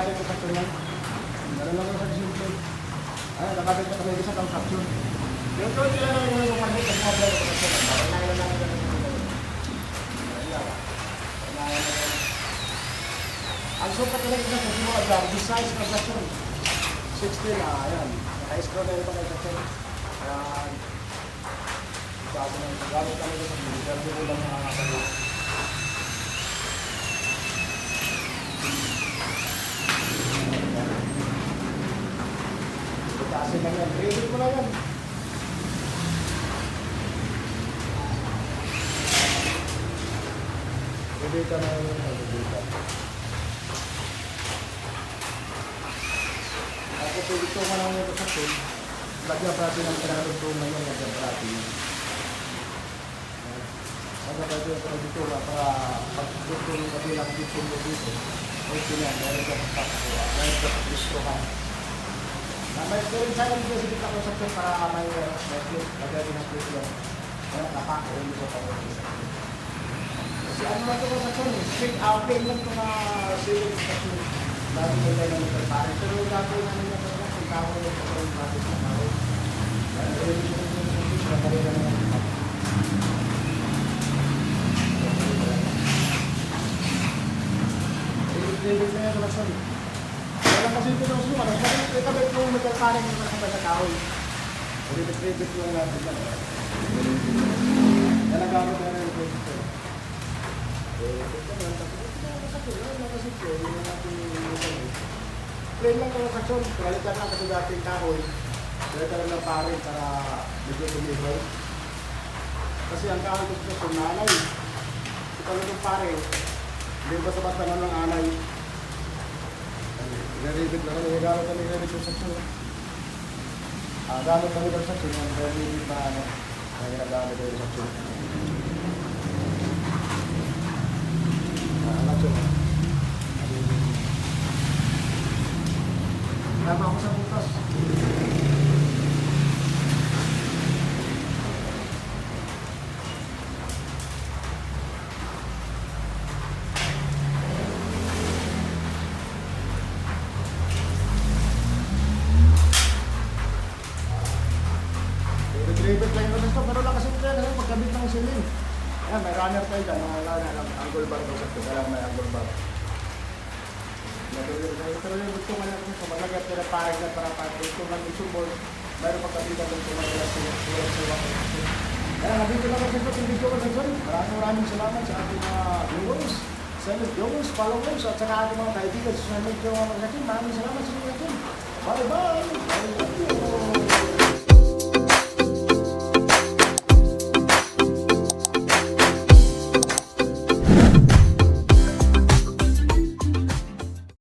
natin yung fraction yan. Meron lang sa simple. Ay, nakabit na kami sa fraction. Yung tuloy lang naman yung market at mga blend of fraction. Bakit na lang ang sukat na lang sa mga grab, this size na fraction. 16 na, ayan. Naka-scroll na yung pagka-fraction. Ayan. Bago na yung paggamit kami sa mga pero hindi ko lang nakakasali. Kasi lang yan. Ready mo na yan. Ready ka na yan. Ready ka. Tapos ito mo lang yung kasaksin. Lagyan pa natin ang pinakadugtungan yung lagyan pa natin. Lagyan pa natin ang dito para pag-dugtong yung kabilang dugtong mo dito. Okay na. Meron ka pagpapako. Meron ka pag-distrohan. May experience sa akin dito sa construction para may network, lagyan ng plate yan. Kaya napako ulit ko pa. Kasi ano na ito construction, straight outline lang ito na civil construction. Dati may tayo ng preparing. Pero dati namin yung construction, tao na yung pagkaroon natin sa tao. Kaya rin yung construction, nakalila na yung tao. David na yung construction. Kaya kasi ito ng suman, ito ba yung magkakaring yung kasama sa kahoy? Ulit-ulit yung natin yan. Kaya nagamit na rin yung ito. Ito naman, tapos ito naman kasi ito, yung natin yung plain lang yung saksyon, pinalitan lang kasi dating kahoy. Pinalitan lang ng parin para medyo tumibay. Kasi ang kahoy ko sa nanay. Ito lang yung parin, hindi ba sa basta ng anay. Nire-read lang kami, gamit kami nire-reconstruction. Gamit kami reconstruction, nire-read na ano, na ginagamit kami reconstruction. Reconstruction. Tama ako sa butas. Retriever lang yung ito, pero lang kasi ito yan, pagkabit ng siling. Ayan, may runner tayo dyan, angle bar daw sa ito, kaya may angle bar. Pero yung gusto nga natin ito, malagyan tayo na parang na para ito lang isubol, mayroon pagkabitan ng tumatila siya. Kaya nabito lang kasi ito, hindi ko kasi ito. Maraming salamat sa ating mga viewers, viewers, followers, at saka ating mga kaibigan sa sunod yung mga natin. Maraming salamat sa inyo natin. Bye-bye!